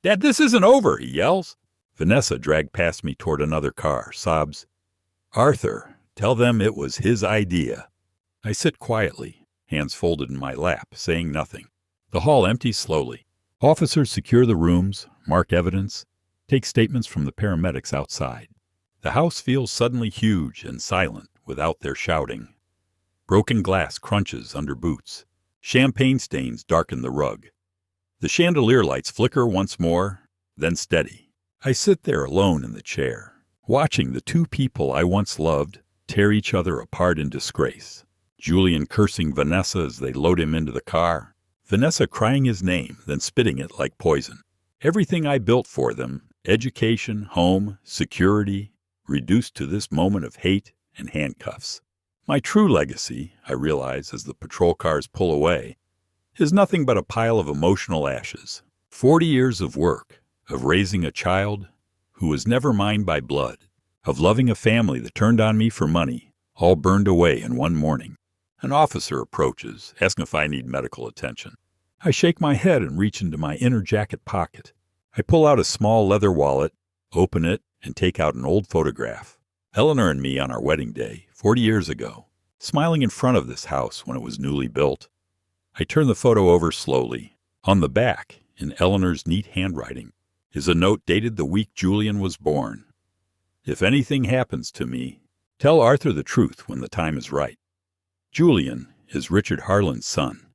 "Dad, this isn't over," he yells. Vanessa, dragged past me toward another car, sobs, "Arthur, tell them it was his idea." I sit quietly, hands folded in my lap, saying nothing. The hall empties slowly. Officers secure the rooms, mark evidence, take statements from the paramedics outside. The house feels suddenly huge and silent without their shouting. Broken glass crunches under boots. Champagne stains darken the rug. The chandelier lights flicker once more, then steady. I sit there alone in the chair, watching the two people I once loved tear each other apart in disgrace. Julian cursing Vanessa as they load him into the car. Vanessa crying his name, then spitting it like poison. Everything I built for them, education, home, security, reduced to this moment of hate and handcuffs. My true legacy, I realize as the patrol cars pull away, is nothing but a pile of emotional ashes. 40 years of work, of raising a child who was never mine by blood, of loving a family that turned on me for money, all burned away in one morning. An officer approaches, asking if I need medical attention. I shake my head and reach into my inner jacket pocket. I pull out a small leather wallet, open it, and take out an old photograph. Eleanor and me on our wedding day, 40 years ago, smiling in front of this house when it was newly built. I turn the photo over slowly. On the back, in Eleanor's neat handwriting, is a note dated the week Julian was born. "If anything happens to me, tell Arthur the truth when the time is right. Julian is Richard Harlan's son.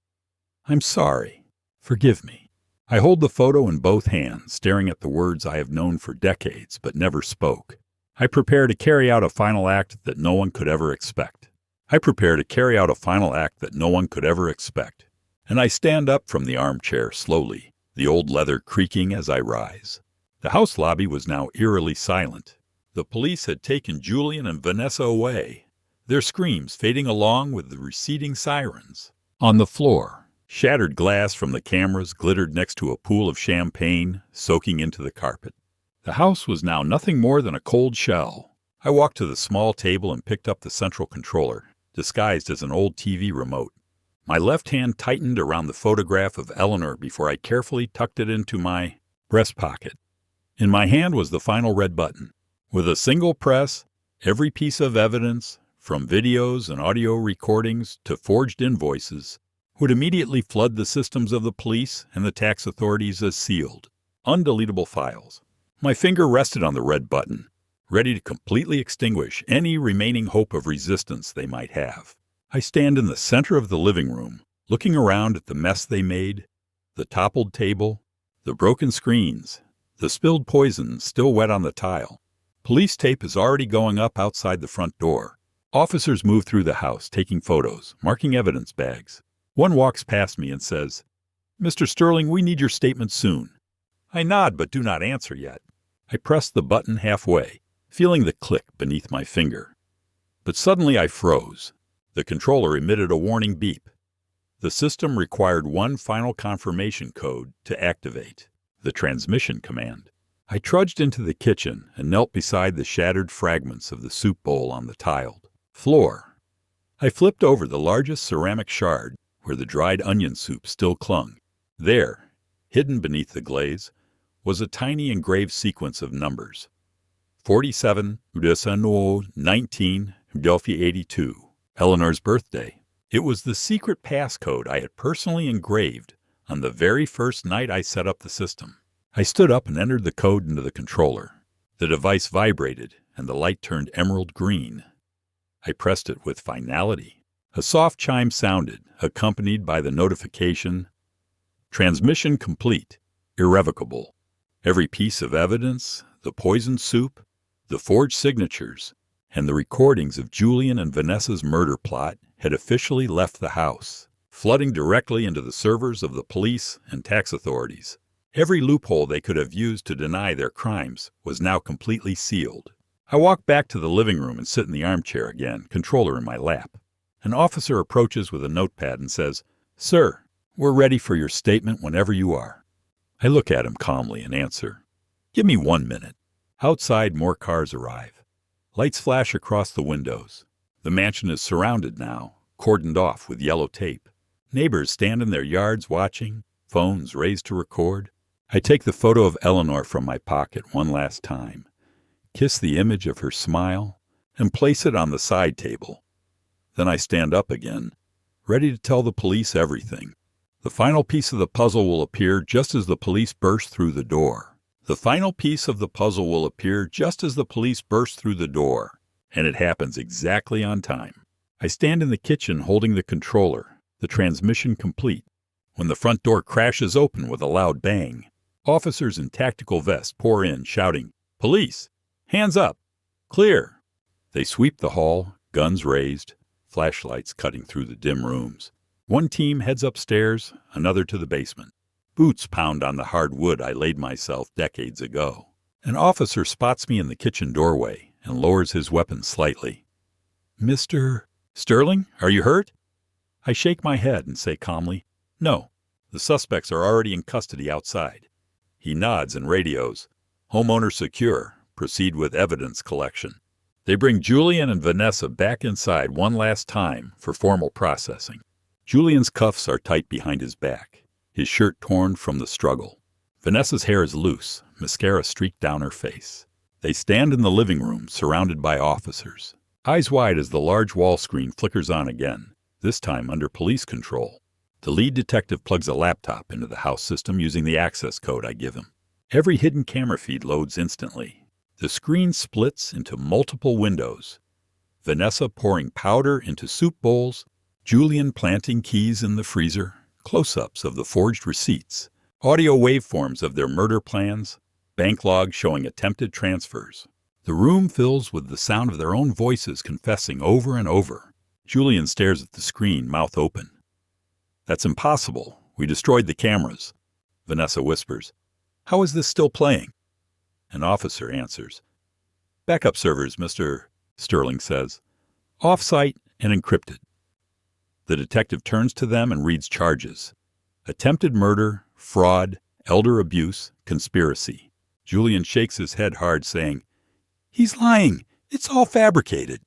I'm sorry. Forgive me." I hold the photo in both hands, staring at the words I have known for decades but never spoke. I prepare to carry out a final act that no one could ever expect. I prepare to carry out a final act that no one could ever expect. And I stand up from the armchair slowly, the old leather creaking as I rise. The house lobby was now eerily silent. The police had taken Julian and Vanessa away, their screams fading along with the receding sirens. On the floor, shattered glass from the cameras glittered next to a pool of champagne soaking into the carpet. The house was now nothing more than a cold shell. I walked to the small table and picked up the central controller, disguised as an old TV remote. My left hand tightened around the photograph of Eleanor before I carefully tucked it into my breast pocket. In my hand was the final red button. With a single press, every piece of evidence, from videos and audio recordings to forged invoices, would immediately flood the systems of the police and the tax authorities as sealed, undeletable files. My finger rested on the red button, ready to completely extinguish any remaining hope of resistance they might have. I stand in the center of the living room, looking around at the mess they made, the toppled table, the broken screens, the spilled poison still wet on the tile. Police tape is already going up outside the front door. Officers move through the house, taking photos, marking evidence bags. One walks past me and says, "Mr. Sterling, we need your statement soon." I nod but do not answer yet. I press the button halfway, feeling the click beneath my finger. But suddenly I froze. The controller emitted a warning beep. The system required one final confirmation code to activate, the transmission command. I trudged into the kitchen and knelt beside the shattered fragments of the soup bowl on the tiled floor. I flipped over the largest ceramic shard where the dried onion soup still clung. There, hidden beneath the glaze, was a tiny engraved sequence of numbers. 47, 19, 82, Eleanor's birthday. It was the secret passcode I had personally engraved on the very first night I set up the system. I stood up and entered the code into the controller. The device vibrated, and the light turned emerald green. I pressed it with finality. A soft chime sounded, accompanied by the notification, "Transmission complete, irrevocable." Every piece of evidence, the poisoned soup, the forged signatures, and the recordings of Julian and Vanessa's murder plot had officially left the house, flooding directly into the servers of the police and tax authorities. Every loophole they could have used to deny their crimes was now completely sealed. I walk back to the living room and sit in the armchair again, controller in my lap. An officer approaches with a notepad and says, "Sir, we're ready for your statement whenever you are." I look at him calmly and answer, "Give me 1 minute." Outside, more cars arrive. Lights flash across the windows. The mansion is surrounded now, cordoned off with yellow tape. Neighbors stand in their yards watching, phones raised to record. I take the photo of Eleanor from my pocket one last time, kiss the image of her smile, and place it on the side table. Then I stand up again, ready to tell the police everything. The final piece of the puzzle will appear just as the police burst through the door. The final piece of the puzzle will appear just as the police burst through the door, and it happens exactly on time. I stand in the kitchen holding the controller, the transmission complete, when the front door crashes open with a loud bang. Officers in tactical vests pour in, shouting, "Police! Hands up! Clear!" They sweep the hall, guns raised, flashlights cutting through the dim rooms. One team heads upstairs, another to the basement. Boots pound on the hard wood I laid myself decades ago. An officer spots me in the kitchen doorway and lowers his weapon slightly. "Mr. Sterling, are you hurt?" I shake my head and say calmly, "No, the suspects are already in custody outside." He nods and radios, "Homeowner secure, proceed with evidence collection." They bring Julian and Vanessa back inside one last time for formal processing. Julian's cuffs are tight behind his back, his shirt torn from the struggle. Vanessa's hair is loose, mascara streaked down her face. They stand in the living room, surrounded by officers, eyes wide as the large wall screen flickers on again, this time under police control. The lead detective plugs a laptop into the house system using the access code I give him. Every hidden camera feed loads instantly. The screen splits into multiple windows. Vanessa pouring powder into soup bowls, Julian planting keys in the freezer, close-ups of the forged receipts, audio waveforms of their murder plans, bank logs showing attempted transfers. The room fills with the sound of their own voices confessing over and over. Julian stares at the screen, mouth open. "That's impossible. We destroyed the cameras." Vanessa whispers, "How is this still playing?" An officer answers. "Backup servers, Mr. Sterling says. Off-site and encrypted." The detective turns to them and reads charges. Attempted murder, fraud, elder abuse, conspiracy. Julian shakes his head hard, saying, "He's lying. It's all fabricated."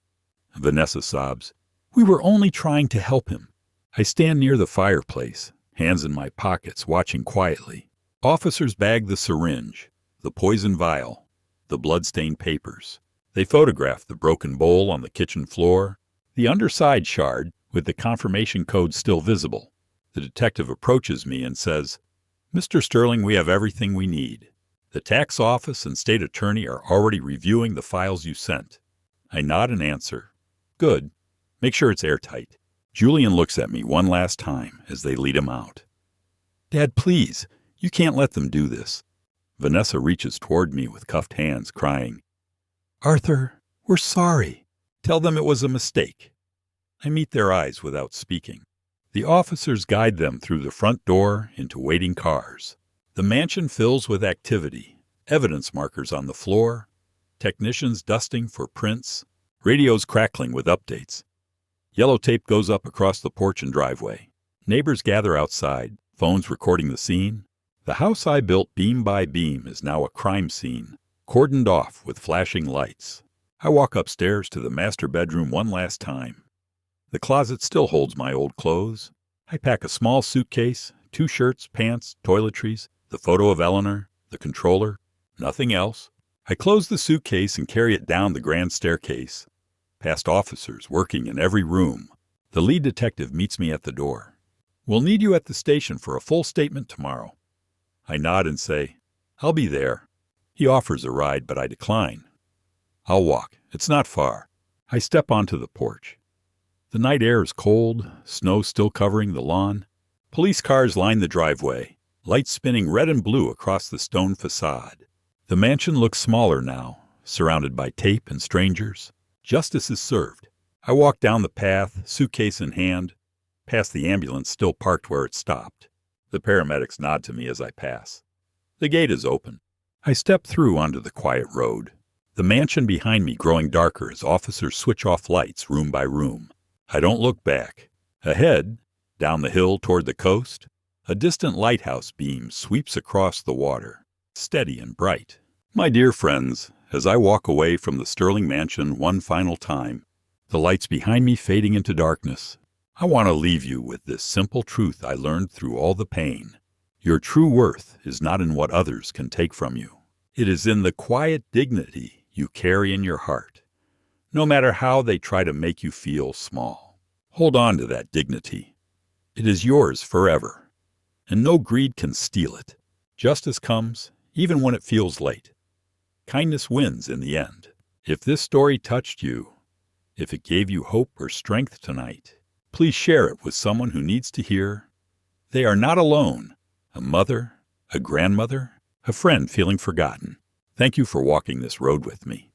Vanessa sobs, "We were only trying to help him." I stand near the fireplace, hands in my pockets, watching quietly. Officers bag the syringe, the poison vial, the blood-stained papers. They photograph the broken bowl on the kitchen floor, the underside shard with the confirmation code still visible. The detective approaches me and says, "Mr. Sterling, we have everything we need. The tax office and state attorney are already reviewing the files you sent." I nod and answer, "Good. Make sure it's airtight." Julian looks at me one last time as they lead him out. "Dad, please, you can't let them do this." Vanessa reaches toward me with cuffed hands, crying, "Arthur, we're sorry. Tell them it was a mistake." I meet their eyes without speaking. The officers guide them through the front door into waiting cars. The mansion fills with activity, evidence markers on the floor, technicians dusting for prints, radios crackling with updates. Yellow tape goes up across the porch and driveway. Neighbors gather outside, phones recording the scene. The house I built beam by beam is now a crime scene, cordoned off with flashing lights. I walk upstairs to the master bedroom one last time. The closet still holds my old clothes. I pack a small suitcase, 2 shirts, pants, toiletries, the photo of Eleanor, the controller, nothing else. I close the suitcase and carry it down the grand staircase, past officers working in every room. The lead detective meets me at the door. "We'll need you at the station for a full statement tomorrow." I nod and say, "I'll be there." He offers a ride, but I decline. "I'll walk. It's not far." I step onto the porch. The night air is cold, snow still covering the lawn. Police cars line the driveway, lights spinning red and blue across the stone facade. The mansion looks smaller now, surrounded by tape and strangers. Justice is served. I walk down the path, suitcase in hand, past the ambulance still parked where it stopped. The paramedics nod to me as I pass. The gate is open. I step through onto the quiet road. The mansion behind me growing darker as officers switch off lights room by room. I don't look back. Ahead, down the hill toward the coast, a distant lighthouse beam sweeps across the water, steady and bright. My dear friends, as I walk away from the Sterling mansion one final time, the lights behind me fading into darkness, I want to leave you with this simple truth I learned through all the pain. Your true worth is not in what others can take from you. It is in the quiet dignity you carry in your heart, no matter how they try to make you feel small. Hold on to that dignity. It is yours forever, and no greed can steal it. Justice comes, even when it feels late. Kindness wins in the end. If this story touched you, if it gave you hope or strength tonight, please share it with someone who needs to hear they are not alone. A mother, a grandmother, a friend feeling forgotten. Thank you for walking this road with me.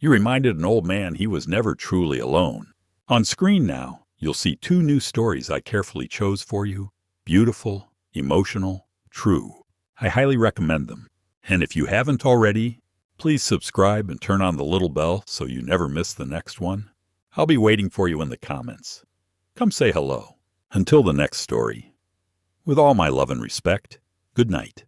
You reminded an old man he was never truly alone. On screen now, you'll see 2 new stories I carefully chose for you. Beautiful, emotional, true. I highly recommend them. And if you haven't already, please subscribe and turn on the little bell so you never miss the next one. I'll be waiting for you in the comments. Come say hello. Until the next story. With all my love and respect, good night.